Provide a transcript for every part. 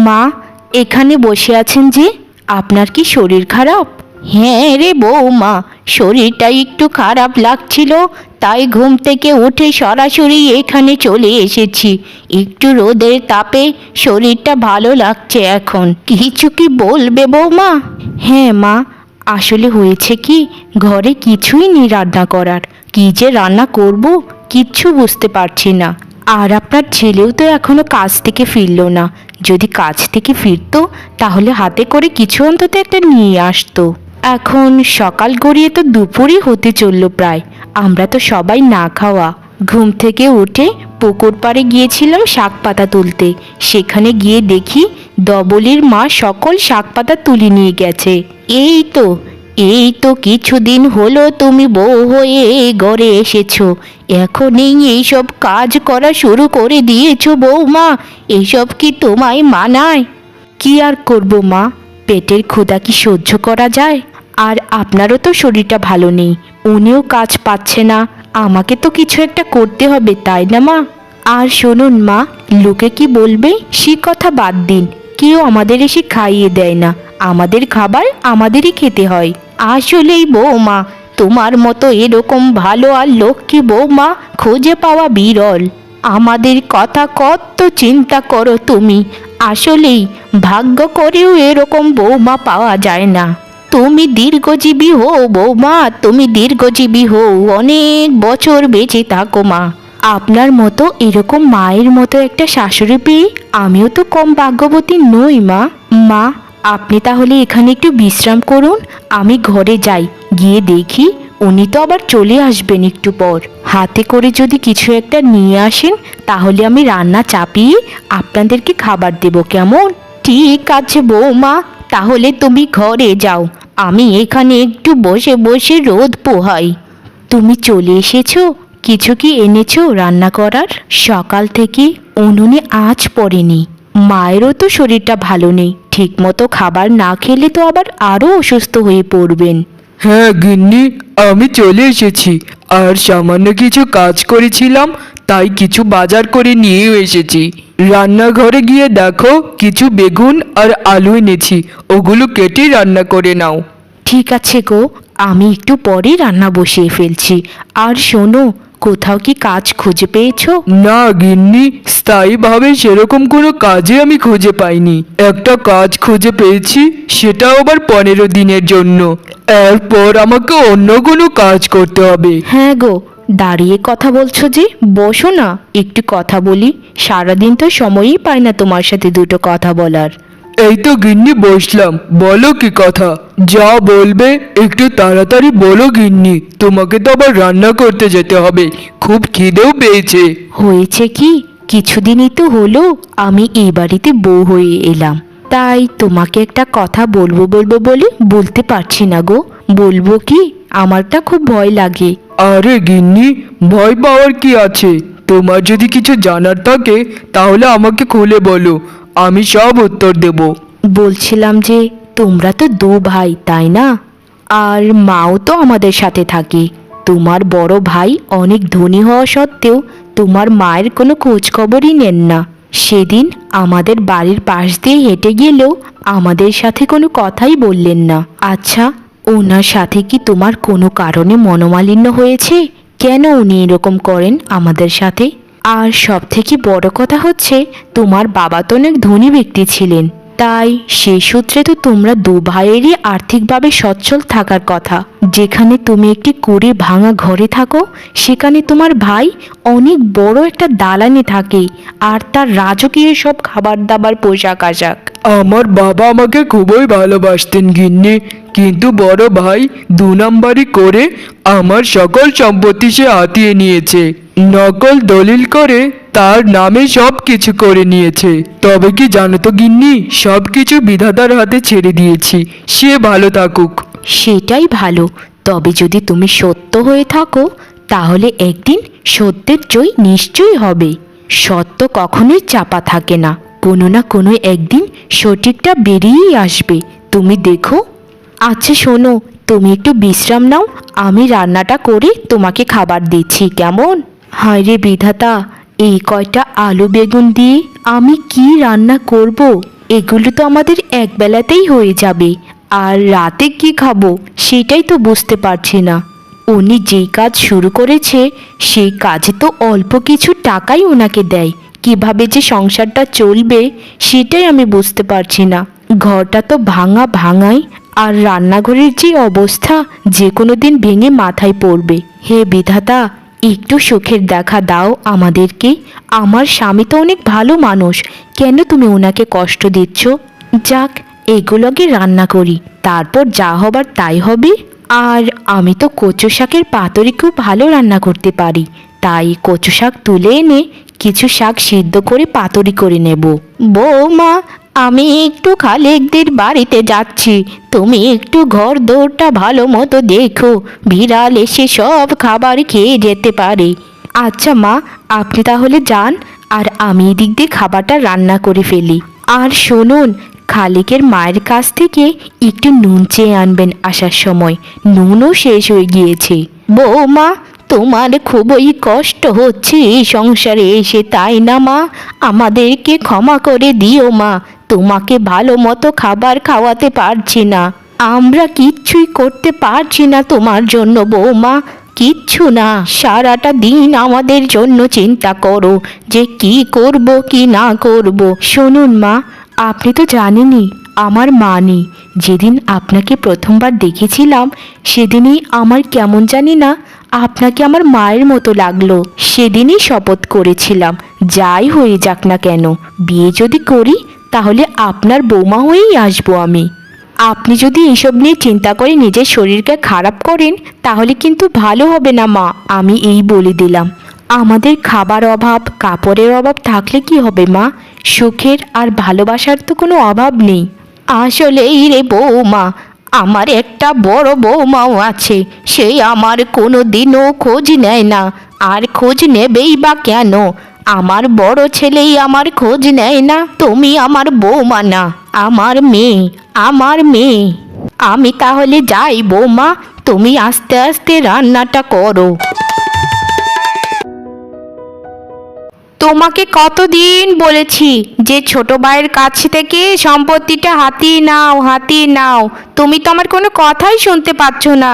মা, এখানে বসে আছেন যে, আপনার কি শরীর খারাপ? হ্যাঁ রে বৌমা, শরীরটা একটু খারাপ লাগছিল, তাই ঘুম থেকে উঠে সরাসরি এখানে চলে এসেছি। একটু রোদের তাপে শরীরটা ভালো লাগছে এখন। কিছু কি বলবে বৌমা? হ্যাঁ মা, আসলে হয়েছে কি, ঘরে কিছুই নেই রান্না করার। কি যে রান্না করব কিচ্ছু বুঝতে পারছি না। আর আপনার ছেলেও তো এখনো কাজ থেকে ফিরলো না। যদি কাজ থেকে ফিরতো তাহলে হাতে করে কিছু অন্তত একটা নিয়ে আসতো। এখন সকাল গড়িয়ে তো দুপুরই হতে চললো প্রায়। আমরা তো সবাই না খাওয়া। ঘুম থেকে উঠে পুকুর পাড়ে গিয়েছিলাম শাক পাতা তুলতে। সেখানে গিয়ে দেখি ডবলির মা সকল শাক পাতা তুলে নিয়ে গেছে। এই তো কিছুদিন হলো তুমি বউ হয়ে এই ঘরে এসেছো, এখনই এইসব কাজ করা শুরু করে দিয়েছো বৌমা। এইসব কি তোমায় মানায়? কি আর করব মা, পেটের ক্ষুধা কি সহ্য করা যায়? আর আপনারও তো শরীরটা ভালো নেই, উনিও কাজ পাচ্ছে না, আমাকে তো কিছু একটা করতে হবে, তাই না মা? আর শুনুন মা, লোকে কি বলবে সে কথা বাদ দিন। কেউ আমাদের এসে খাইয়ে দেয় না, আমাদের খাবার আমাদেরই খেতে হয়। আসলেই বৌমা, তোমার মতো এরকম ভালো আর লক্ষ্মী বৌমা খুঁজে পাওয়া বিরল। আমাদের কথা কত চিন্তা করো তুমি। আসলেই ভাগ্য করেও এরকম বৌমা পাওয়া যায় না। তুমি দীর্ঘজীবী হও বৌমা, তুমি দীর্ঘজীবী হও, অনেক বছর বেঁচে থাকো মা। আপনার মতো এরকম মায়ের মতো একটা শাশুড়ি পেয়ে আমিও তো কম ভাগ্যবতী নই মা। মা, আপনি তাহলে এখানে একটু বিশ্রাম করুন, আমি ঘরে যাই, গিয়ে দেখি উনি তো আবার চলে আসবেন একটু পর। হাতে করে যদি কিছু একটা নিয়ে আসেন তাহলে আমি রান্না চাপিয়ে আপনাদেরকে খাবার দেব, কেমন? ঠিক আছে বৌমা, তাহলে তুমি ঘরে যাও, আমি এখানে একটু বসে বসে রোদ পোহাই। তুমি চলে এসেছো? কিছু কি এনেছো রান্না করার? সকাল থেকে উনুনে আঁচ পড়েনি। মায়েরও তো শরীরটা ভালো নেই, ঠিকমতো খাবার না খেলে তো আবার আরও অসুস্থ হয়ে পড়বেন। হ্যাঁ গিন্নি, আমি চলে এসেছি। আর সামান্য কিছু কাজ করেছিলাম, তাই কিছু বাজার করে নিয়েও এসেছি। রান্নাঘরে গিয়ে দেখো, কিছু বেগুন আর আলু এনেছি, ওগুলো কেটে রান্না করে নাও। ঠিক আছে গো, আমি একটু পরে রান্না বসিয়ে ফেলছি। আর শোনো, কোথাও কি কাজ খুঁজে পেয়েছো? না গিন্নি, স্থায়ীভাবে সেরকম কোনো কাজে আমি খুঁজে পাইনি। একটা কাজ খুঁজে পেয়েছি, সেটাও আবার 15 দিনের জন্য। এরপর আমাকে অন্য কোনো কাজ করতে হবে। হ্যাঁ গো, দাঁড়িয়ে কথা বলছো যে, বসো না একটু কথা বলি। সারাদিন তো সময়ই পাই না তোমার সাথে দুটো কথা বলার। এই তো গিন্নি বসলাম, বলো কি কথা? যা বলবে একটু তাড়াতাড়ি বলো গিন্নি, তোমাকে তো আবার রান্না করতে যেতে হবে, খুব খিদেও পেয়েছে। হয়েছে কি, কিছুদিনই তো হলো আমি এই বাড়িতে বউ হয়ে এলাম, তাই তোমাকে একটা কথা বলবো বলবো বলে বলতে পারছি না গো। বলবো কি, আমারটা খুব ভয় লাগে। আরে গিন্নি, ভয় পাওয়ার কি আছে? তোমার যদি কিছু জানার থাকে তাহলে আমাকে খুলে বলো, আমি সব উত্তর দেব। বলছিলাম যে, তোমরা তো দু ভাই তাই না? আর মাও তো আমাদের সাথে থাকে। তোমার বড় ভাই অনেক ধনী হওয়া সত্ত্বেও তোমার মায়ের কোনো খোঁজ খবরই নেন না। সেদিন আমাদের বাড়ির পাশ দিয়ে হেঁটে গেলেও আমাদের সাথে কোনো কথাই বললেন না। আচ্ছা, ওনার সাথে কি তোমার কোনো কারণে মনোমালিন্য হয়েছে? কেন উনি এরকম করেন আমাদের সাথে? আর সব থেকে বড় কথা হচ্ছে, তোমার বাবা তো অনেক ধনী ব্যক্তি ছিলেন, তাই সেই সূত্রে তো তোমরা দু ভাইয়েরই আর্থিকভাবে সচ্ছল থাকার কথা। যেখানে তুমি একটি কুড়ে ভাঙা ঘরে থাকো, সেখানে তোমার ভাই অনেক বড় একটা দালানে থাকে, আর তার রাজকীয় সব খাবার দাবার পোশাক আশাক। আমার বাবা আমাকে খুবই ভালোবাসতেন গিন্নি, কিন্তু বড় ভাই 2 নাম্বারি করে আমার সকল সম্পত্তি সে হাতিয়ে নিয়েছে। নকল দলিল করে তার নামে সব কিছু করে নিয়েছে। তবে কি জানো তো গিন্নি, সব কিছু বিধাতার হাতে ছেড়ে দিয়েছি, সে ভালো থাকুক। সেটাই ভালো। তবে যদি তুমি সত্য হয়ে থাকো তাহলে একদিন সত্যের জয় নিশ্চয়ই হবে। সত্য কখনোই চাপা থাকে না, কোনো না কোনো একদিন সঠিকটা বেরিয়েই আসবে, তুমি দেখো। আচ্ছা শোনো, তুমি একটু বিশ্রাম নাও, আমি রান্নাটা করে তোমাকে খাবার দিচ্ছি, কেমন? হায় রে বিধাতা, এই কয়টা আলু বেগুন দিয়ে আমি কি রান্না করব? এগুলো তো আমাদের একবেলাতেই হয়ে যাবে, আর রাতে কি খাবো সেটাই তো বুঝতে পারছি না। উনি যেই কাজ শুরু করেছে সেই কাজে তো অল্প কিছু টাকাই ওনাকে দেয়, কিভাবে যে সংসারটা চলবে সেটাই আমি বুঝতে পারছি না। ঘরটা তো ভাঙা ভাঙাই, আর রান্নাঘরের যে অবস্থা যে কোনো দিন ভেঙে মাথায় পড়বে। হে বিধাতা, একটু সুখের দেখা দাও আমাদেরকে। আমার স্বামী তো অনেক ভালো মানুষ, কেন তুমি ওনাকে কষ্ট দিচ্ছ? যাক, এগুলোকে রান্না করি, তারপর যা হবার তাই হবে। আর আমি তো কচু শাকের পাতুরি খুব ভালো রান্না করতে পারি, তাই কচু শাক তুলে এনে কিছু শাক সিদ্ধ করে পাতুরি করে নেব। বৌমা, আমি একটু খালেকদের বাড়িতে যাচ্ছি, তুমি একটু ঘর দৌড়টা ভালো মতো দেখো, বিড়াল এসে সব খাবার খেয়ে যেতে পারে। আচ্ছা মা, আপনি তাহলে যান, আর আমি এদিক দিয়ে খাবারটা রান্না করে ফেলি। আর শুনুন, খালেকের মায়ের কাছ থেকে একটু নুন চেয়ে আনবেন আসার সময়, নুনও শেষ হয়ে গিয়েছে। বৌমা, তোমার খুবই কষ্ট হচ্ছে এই সংসারে এসে, তাই না মা? আমাদেরকে ক্ষমা করে দিও মা, তোমাকে ভালো মতো খাবার খাওয়াতে পারছি না, আমরা কিচ্ছুই করতে পারছি না তোমার জন্য বৌমা, কিচ্ছু না। সারাটা দিন আমাদের জন্য চিন্তা করো যে কি করব কি না করব। শুনুন মা, আপনি তো জানেনই আমার মা নেই। যেদিন আপনাকে প্রথমবার দেখেছিলাম সেদিনই আমার কেমন জানি না আপনাকে আমার মায়ের মতো লাগলো। সেদিনই শপথ করেছিলাম যাই হয়ে যাক না কেন, বিয়ে যদি করি তাহলে আপনার বৌমা হয়েই আসবো আমি। আপনি যদি এসব নিয়ে চিন্তা করে নিজের শরীরকে খারাপ করেন তাহলে কিন্তু ভালো হবে না মা, আমি এই বলে দিলাম। আমাদের খাবার অভাব কাপড়ের অভাব থাকলে কি হবে মা? সুখের আর ভালোবাসার তো কোনো অভাব নেই। আসলেই রে বৌমা, আমার একটা বড় বৌমাও আছে, সেই আমার কোনো দিনও খোঁজ নেয় না, আর খোঁজ নেবেই বা কেন? আমার বড় ছেলেই আমার খোঁজ নেয় না। তুমি আমার বৌমা না, আমার মেয়ে, আমার মেয়ে। আমি তাহলে যাই বৌমা, তুমি আস্তে আস্তে রান্নাটা করো। তোমাকে কতদিন বলেছি যে ছোট ভাইয়ের কাছ থেকে সম্পত্তিটা হাতিয়ে নাও, হাতিয়ে নাও, তুমি তো আমার কোনো কথাই শুনতে পাচ্ছ না।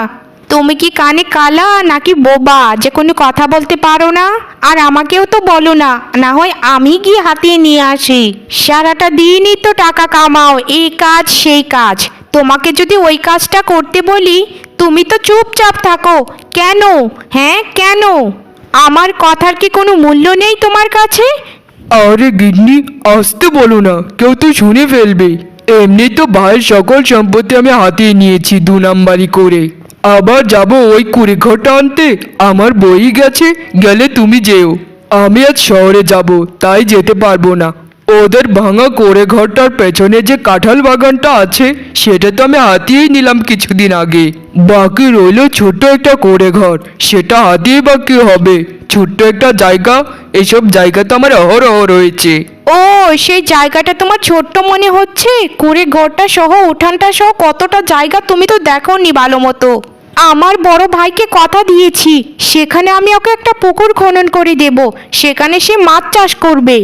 তুমি কি কানে কালা নাকি বোবা যে কোনো কথা বলতে পারো না? আর আমাকেও তো বলো না, না হয় আমি গিয়ে হাতিয়ে নিয়ে আসি। সারাটা দিনই তো টাকা কামাও, এই কাজ সেই কাজ, তোমাকে যদি ওই কাজটা করতে বলি তুমি তো চুপচাপ থাকো কেন? হ্যাঁ কেন? আমার কথার কি কোনো মূল্য নেই তোমার কাছে? আরে গিন্নি, আসতে বলো না, কেউ তো শুনে ফেলবে। এমনি তো ভাইয়ের সকল সম্পত্তি আমি হাতিয়ে নিয়েছি 2 নাম্বারি করে, আবার যাব ওই কুড়ি ঘরটা আনতে? আমার বই গেছে, গেলে তুমি যেও। আমি আজ শহরে যাব, তাই যেতে পারবো না। ওদের ভাঙা করে ঘরটার পেছনে যে কাঁঠাল বাগানটা আছে সেটা তো আমি হাতিয়েই নিলাম কিছুদিন আগে। বাকি রইলো ছোট্ট একটা করে ঘর, সেটা হাতিয়ে বা কি হবে? ছোট্ট একটা জায়গা, এসব জায়গা তো আমার অহরহ রয়েছে। ও, সেই জায়গাটা তোমার ছোট্ট মনে হচ্ছে? কুড়ে ঘরটা সহ উঠানটা সহ কতটা জায়গা তুমি তো দেখোনি ভালো মতো। আমার বড় ভাইকে কথা দিয়েছি, সেখানে আমি ওকে একটা পুকুর খনন করে দেব, সেখানে সে মাছ চাষ করবে।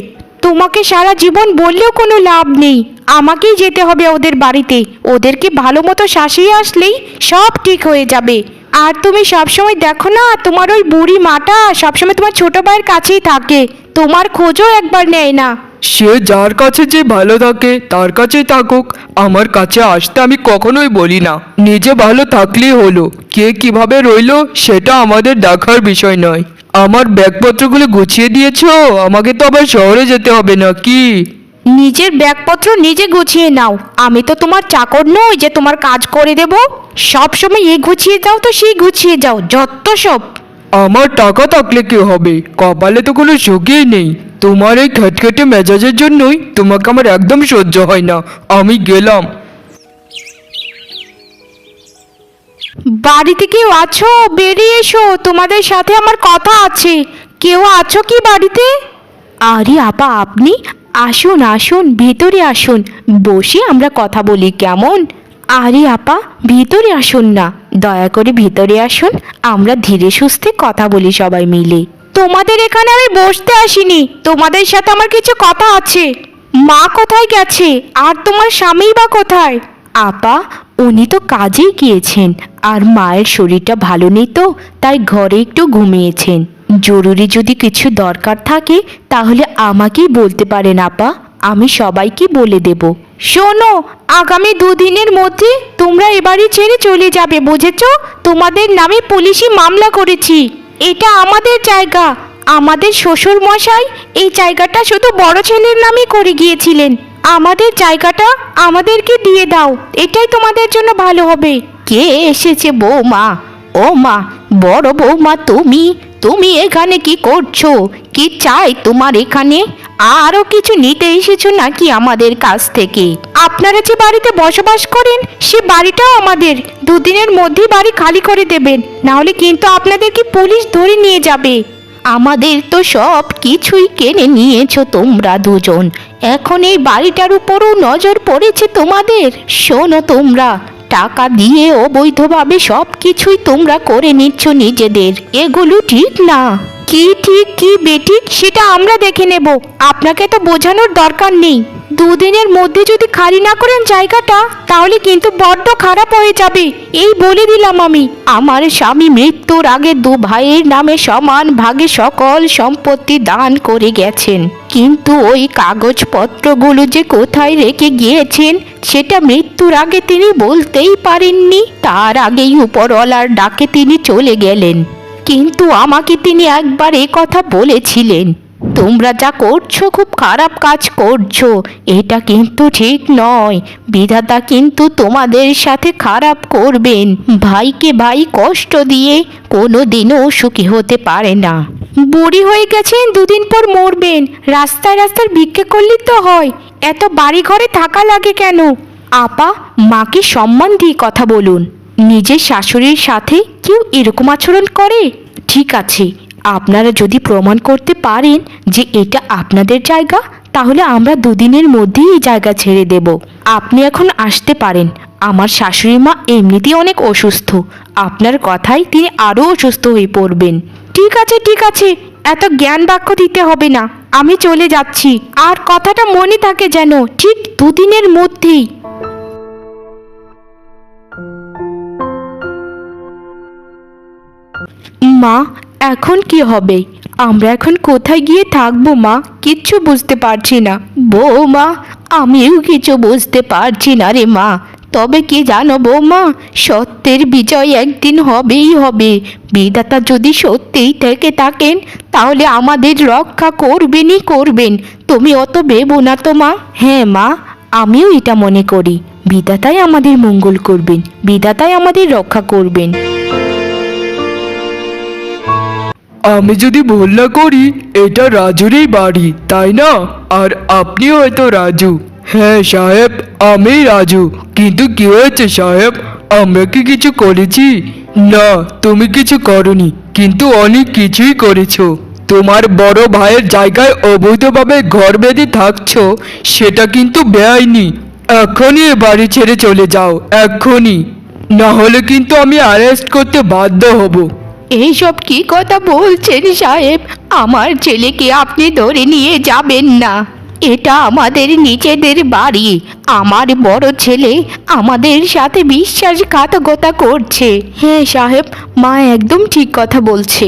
তোমাকে সারা জীবন বললেও কোনো লাভ নেই, আমাকেই যেতে হবে ওদের বাড়িতে, ওদেরকে ভালো মতো শাসিয়ে আসলেই সব ঠিক হয়ে যাবে। আর তুমি সবসময় দেখো না, তোমার ওই বুড়ি মাটা সবসময় তোমার ছোট ভাইয়ের কাছেই থাকে, তোমার খোঁজও একবার নেয় না। সে যার কাছে যে ভালো থাকে তার কাছেই থাকুক, আমার কাছে আসতে আমি কখনোই বলি না। নিজে ভালো থাকলেই হলো, কে কিভাবে রইলো সেটা আমাদের দেখার বিষয় নয়। আমার ব্যাগপত্রগুলো গুছিয়ে দিয়েছো? আমাকে তো আবার শহরে যেতে হবে না কি? নিজের ব্যাগপত্র নিজে গুছিয়ে নাও, আমি তো তোমার চাকর নই যে তোমার কাজ করে দেব। সব সময় এই গুছিয়ে যাও তো সেই গুছিয়ে যাও, যত সব। আমার টাকা থাকলে কি হবে, কপালে তো কোনো সুখই নেই। তোমার এই খেটখেটে মেজাজের জন্যই তোমাকে আমার একদম সহ্য হয় না। আমি গেলাম। বাড়িতে কেউ আছো? বেরিয়ে এসো, তোমাদের সাথে আমার কথা আছে। কেউ আছো কি বাড়িতে? আরে আপা, আপনি আসুন আসুন, ভিতরে আসুন, বসে আমরা কথা বলি কেমন? আরে আপা, ভিতরে আসুন না, দয়া করে ভিতরে আসুন, আমরা ধীরে সুস্থে কথা বলি সবাই মিলে। তোমাদের এখানে আমি বসতে আসিনি, তোমাদের সাথে আমার কিছু কথা আছে। মা কোথায় গেছে আর তোমার স্বামী বা কোথায়? আপা, উনি তো কাজেই গিয়েছেন, আর মায়ের শরীরটা ভালো নেই তো, তাই ঘরে একটু ঘুমিয়েছেন। জরুরি যদি কিছু দরকার থাকে তাহলে আমাকেই বলতে পারেন আপা, আমি সবাইকে বলে দেব। শোনো, আগামী 2 দিনের মধ্যে তোমরা এ বাড়ি ছেড়ে চলে যাবে, বুঝেছো? তোমাদের নামে পুলিশি মামলা করেছি। এটা আমাদের জায়গা। আমাদের শ্বশুর মশাই এই জায়গাটা শুধু বড় ছেলের নামে করে গিয়েছিলেন। আমাদের জায়গাটা আমাদেরকে দিয়ে দাও, এটাই তোমাদের জন্য ভালো হবে। কে এসেছে বৌমা? ও মা, বড় বৌমা, তুমি তুমি এখানে কি করছো? কি চাই তোমার এখানে? আরো কিছু নিতে এসেছো নাকি আমাদের কাছ থেকে? আপনারা যে বাড়িতে বসবাস করেন সে বাড়িটাও আমাদের। 2 দিনের মধ্যেই বাড়ি খালি করে দেবেন, না হলে কিন্তু আপনাদেরকে পুলিশ ধরে নিয়ে যাবে। আমাদের তো সব কিছুই কেড়ে নিয়েছো তোমরা দুজন, এখন এই বাড়িটার উপরও নজর পড়েছে তোমাদের। শোনো, তোমরা টাকা দিয়ে অবৈধভাবে সব কিছুই তোমরা করে নিচ্ছ নিজেদের, এগুলো ঠিক না। কি ঠিক কি বেঠিক সেটা আমরা দেখে নেব, আপনাকে তো বোঝানোর দরকার নেই। 2 দিনের মধ্যে যদি খালি না করেন জায়গাটা, তাহলে কিন্তু বড্ড খারাপ হয়ে যাবে, এই বলে দিলাম আমি। আমার স্বামী মৃত্যুর আগে 2 ভাইয়ের নামে সমান ভাগে সকল সম্পত্তি দান করে গেছেন, কিন্তু ওই কাগজপত্রগুলো যে কোথায় রেখে গিয়েছেন সেটা মৃত্যুর আগে তিনি বলতেই পারেননি। তার আগেই উপরওয়ালার ডাকে তিনি চলে গেলেন, কিন্তু আমাকে তিনি একবার এ কথা বলেছিলেন, তোমরা যা করছো খুব খারাপ কাজ করছো, এটা কিন্তু ঠিক নয়। বিধাতা কিন্তু তোমাদের সাথে খারাপ করবেন। ভাইকে ভাই কষ্ট দিয়ে কোনো দিনও সুখী হতে পারে না। বুড়ি হয়ে গেছেন, 2 দিন পর মরবেন, রাস্তায় রাস্তায় ভিক্ষে করলেই তো হয়, এত বাড়ি ঘরে থাকা লাগে কেন? আপা, মাকে সম্মান দিয়ে কথা বলুন। নিজের শাশুড়ির সাথে কেউ এরকম আচরণ করে? ঠিক আছে, আপনারা যদি প্রমাণ করতে পারেন যে এটা আপনাদের জায়গা, তাহলে আমরা 2 দিনের মধ্যেই এই জায়গা ছেড়ে দেব। আপনি এখন আসতে পারেন। আমার শাশুড়ি মা এমনিতেই অনেক অসুস্থ, আপনার কথায় তিনি আরও অসুস্থ হয়ে পড়বেন। ঠিক আছে ঠিক আছে, এত জ্ঞান বাক্য দিতে হবে না, আমি চলে যাচ্ছি। আর কথাটা মনে থাকে যেন, ঠিক 2 দিনের মধ্যেই। মা, এখন কি হবে? আমরা এখন কোথায় গিয়ে থাকবো মা? কিচ্ছু বুঝতে পারছি না। বৌমা, আমিও কিছু বুঝতে পারছি না রে মা। তবে কি জানো বৌমা, সত্যের বিজয় একদিন হবেই হবে। বিধাতা যদি সত্যিই থেকে থাকেন তাহলে আমাদের রক্ষা করবেনই করবেন, তুমি অত ভেবো না তো মা। হ্যাঁ মা, আমিও এটা মনে করি, বিধাতাই আমাদের মঙ্গল করবেন, বিধাতাই আমাদের রক্ষা করবেন। আমি যদি ভুল না করি এটা রাজুরই বাড়ি, তাই না? আর আপনিও হয়তো রাজু। হ্যাঁ সাহেব, আমি রাজু। কিন্তু কি হয়েছে সাহেব, আমরা কি কিছু করেছি? না, তুমি কিছু করনি, কিন্তু অনেক কিছুই করেছো। তোমার বড় ভাইয়ের জায়গায় অবৈধভাবে ঘর বেঁধে থাকছো, সেটা কিন্তু বেআইনি। এখনই এ বাড়ি ছেড়ে চলে যাও, এখনই, না হলে কিন্তু আমি অ্যারেস্ট করতে বাধ্য হব। এইসব কি কথা বলছেন সাহেব? আমার ছেলেকে আপনি ধরে নিয়ে যাবেন না, এটা আমাদের নিজেদের বাড়ি। আমার বড় ছেলে আমাদের সাথে বিশ্বাসঘাতকতা করছে। হ্যাঁ সাহেব, মা একদম ঠিক কথা বলছে।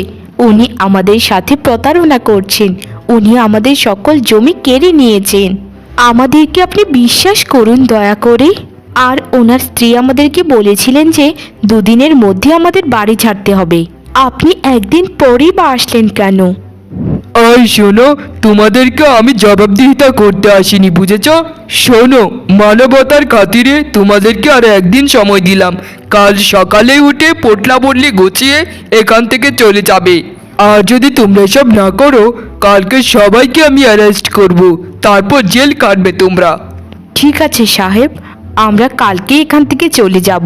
উনি আমাদের সাথে প্রতারণা করছেন, উনি আমাদের সকল জমি কেড়ে নিয়েছেন। আমাদেরকে আপনি বিশ্বাস করুন দয়া করে। আর ওনার স্ত্রী আমাদেরকে বলেছিলেন যে 2 দিনের মধ্যে আমাদের বাড়ি ছাড়তে হবে। আপনি একদিন পরেই বা আসলেন কেন? এই শোনো, তোমাদেরকে আমি জবাবদিহিতা করতে আসিনি, বুঝেছো? শোনো, মানবতার খাতিরে তোমাদেরকে আর একদিন সময় দিলাম। কাল সকালে উঠে পোটলা বদলি গুছিয়ে এখান থেকে চলে যাবে। আর যদি তোমরা এসব না করো, কালকে সবাইকে আমি অ্যারেস্ট করব, তারপর জেল কাটবে তোমরা। ঠিক আছে সাহেব, আমরা কালকে এখান থেকে চলে যাব।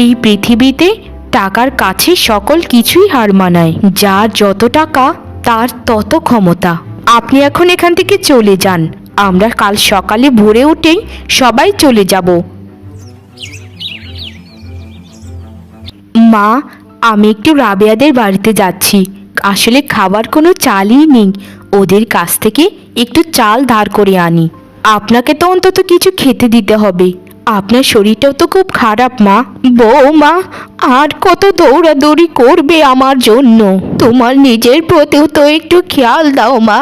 এই পৃথিবীতে টাকার কাছে সকল কিছুই হার মানায়, যার যত টাকা তার তত ক্ষমতা। আপনি এখন এখান থেকে চলে যান, আমরা কাল সকালে ভোরে উঠেই সবাই চলে যাব। মা, আমি একটু রাবেয়াদের বাড়িতে যাচ্ছি, আসলে খাবার কোনো চালই নেই, ওদের কাছ থেকে একটু চাল ধার করে আনি। আপনাকে তো অন্তত কিছু খেতে দিতে হবে, আপনার শরীরটাও তো খুব খারাপ মা। বৌমা, আর কত দৌড়াদৌড়ি করবে আমার জন্য? তোমার নিজের প্রতিও তো একটু খেয়াল দাও মা,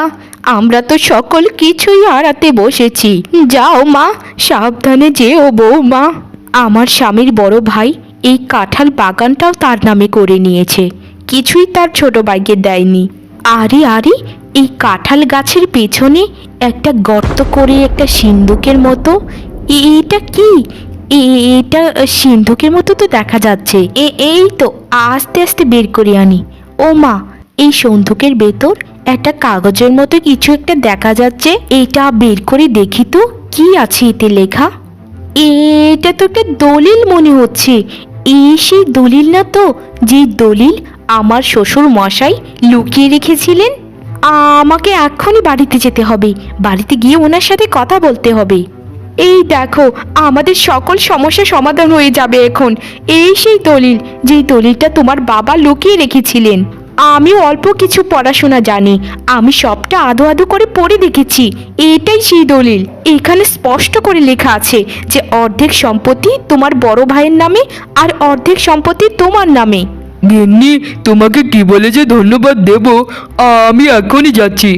আমরা তো সকল কিছুই হারাতে বসেছি। যাও মা, সাবধানে যেও বৌমা। আমার স্বামীর বড় ভাই এই কাঁঠাল বাগানটাও তার নামে করে নিয়েছে, কিছুই তার ছোট ভাইকে দেয়নি। আরে আরে, এই কাঁঠাল গাছের পেছনে একটা গর্ত করে একটা সিন্ধুকের মতো, এটা কি? এটা সিন্ধুকের মতো তো দেখা যাচ্ছে। এই তো, আস্তে আস্তে বের করে আনি। ও মা, এই সিন্ধুকের ভেতর একটা কাগজের মতো কিছু একটা দেখা যাচ্ছে, এটা বের করে দেখি তো কি আছে এতে লেখা। এটা তো একটা দলিল মনে হচ্ছে। এই সেই দলিল না তো, যে দলিল আমার শ্বশুর মশাই লুকিয়ে রেখেছিলেন। আমাকে এক্ষুনি বাড়িতে যেতে হবে, বাড়িতে গিয়ে ওনার সাথে কথা বলতে হবে। এই দেখো, আমাদের সকল সমস্যা সমাধান হয়ে যাবে এখন। এই সেই দলিল, যেই দলিলটা তোমার বাবা লুকিয়ে রেখেছিলেন। আমি অল্প কিছু পড়াশোনা জানি, আমি সবটা আধো আধো করে পড়ে দেখেছি। এটাই সেই দলিল। এখানে স্পষ্ট করে লেখা আছে যে অর্ধেক সম্পত্তি তোমার বড় ভাইয়ের নামে আর অর্ধেক সম্পত্তি তোমার নামে। গিন্নি, তোমাকে কি বলে যে ধন্যবাদ দেব, আমি এখনই যাচ্ছি,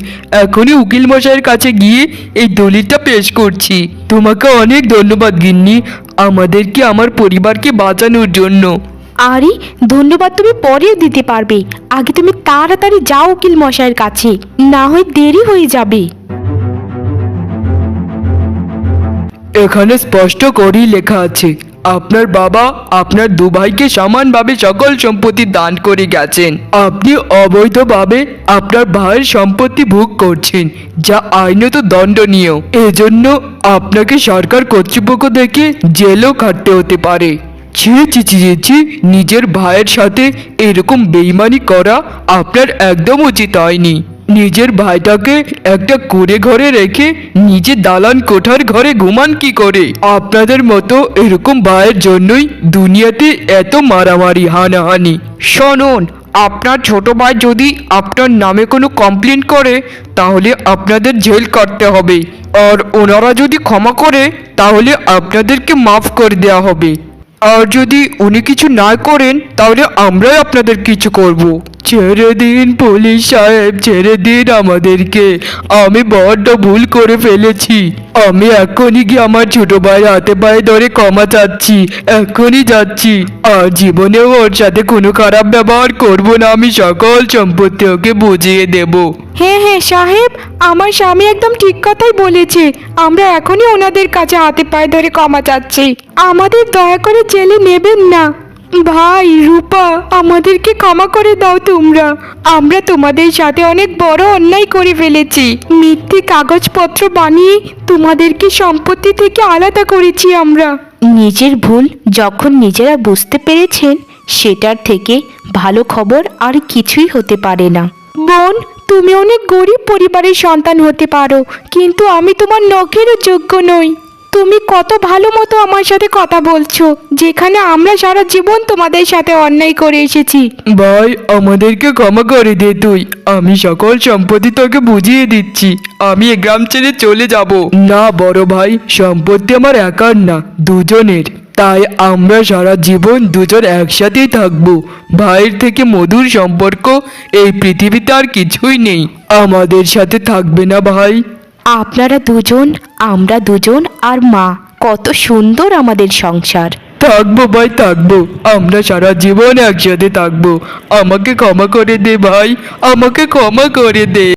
এখনই উকিল মশাইয়ের কাছে গিয়ে এই দলিলটা পেশ করছি। তোমাকে অনেক ধন্যবাদ গিন্নি, আমাদেরকে, আমার পরিবারকে বাঁচানোর জন্য। আরে ধন্যবাদ তুমি পরেও দিতে পারবে, আগে তুমি তাড়াতাড়ি যাও উকিল মশাইয়ের কাছে, না হয় দেরি হয়ে যাবে। এখানে স্পষ্ট করেই লেখা আছে, আপনার বাবা আপনার দু ভাইকে সমানভাবে সকল সম্পত্তি দান করে গেছেন। আপনি অবৈধভাবে আপনার ভাইয়ের সম্পত্তি ভোগ করছেন, যা আইনত দণ্ডনীয়। এজন্য আপনাকে সরকার কর্তৃপক্ষ থেকে জেলও খাটতে হতে পারে। ছি ছি ছি ছি ছি, নিজের ভাইয়ের সাথে এরকম বেইমানি করা আপনার একদম উচিত হয়নি। নিজের ভাইটাকে একটা কুঁড়ে ঘরে রেখে নিজে দালান কোঠার ঘরে ঘুমান কি করে? আপনাদের মতো এরকম ভাইয়ের জন্যই দুনিয়াতে এত মারামারি হানাহানি। শুনুন, আপনার ছোট ভাই যদি আপনার নামে কোনো কমপ্লেন করে তাহলে আপনাদের জেল কাটতে হবে, আর ওনারা যদি ক্ষমা করে তাহলে আপনাদেরকে মাফ করে দেওয়া হবে। আর যদি উনি কিছু না করেন তাহলে আমরাই আপনাদের কিছু করব। ছেড়ে দিন পুলিশ সাহেব, ছেড়ে দিন আমাদেরকে, আমি বড্ড ভুল করে ফেলেছি। আমি এখনই গিয়ে আমার ছোট ভাই হাতে পায়ে ধরে ক্ষমা চাচ্ছি, এখনই যাচ্ছি। আর জীবনেও ওর সাথে কোনো খারাপ ব্যবহার করব না, আমি সকল সম্পত্তি ওকে বুঝিয়ে দেব। হ্যাঁ হ্যাঁ সাহেব, আমার স্বামী একদম ঠিক কথাই বলেছে, আমরা এখনই ওনাদের কাছে হাতে পায়ে ধরে ক্ষমা চাচ্ছি, আমাদের দয়া করে জেলে নেবেন না। ভাই রূপা, আমাদেরকে ক্ষমা করে দাও তোমরা, আমরা তোমাদের সাথে অনেক বড় অন্যায় করে ফেলেছি। মিথ্যে কাগজপত্র বানিয়ে তোমাদেরকে সম্পত্তি থেকে আলাদা করেছি আমরা। নিজের ভুল যখন নিজেরা বুঝতে পেরেছেন, সেটার থেকে ভালো খবর আর কিছুই হতে পারে না। বোন, তুমি অনেক গরিব পরিবারের সন্তান হতে পারো, কিন্তু আমি তোমার নখেরও যোগ্য নই। তুমি কত ভালো মতো আমার সাথে কথা বলছো, যেখানে আমরা সারা জীবন তোমাদের সাথে অন্যায় করে এসেছি। ভাই, আমাদেরকে ক্ষমা করে দে তুই, আমি সকল সম্পত্তি তোকে বুঝিয়ে দিচ্ছি, আমি এ গ্রাম ছেড়ে চলে যাব। না বড় ভাই, সম্পত্তি আমার একার না, দুজনের, তাই আমরা সারা জীবন দুজন একসাথেই থাকবো। ভাইয়ের থেকে মধুর সম্পর্ক এই পৃথিবীতে আর কিছুই নেই। আমাদের সাথে থাকবে না ভাই? আপনারা দুজন, আমরা দুজন, আর মা, কত সুন্দর আমাদের সংসার। থাকবো ভাই, থাকবো, আমরা সারা জীবন একসাথে থাকবো। আমাকে ক্ষমা করে দে ভাই, আমাকে ক্ষমা করে দে।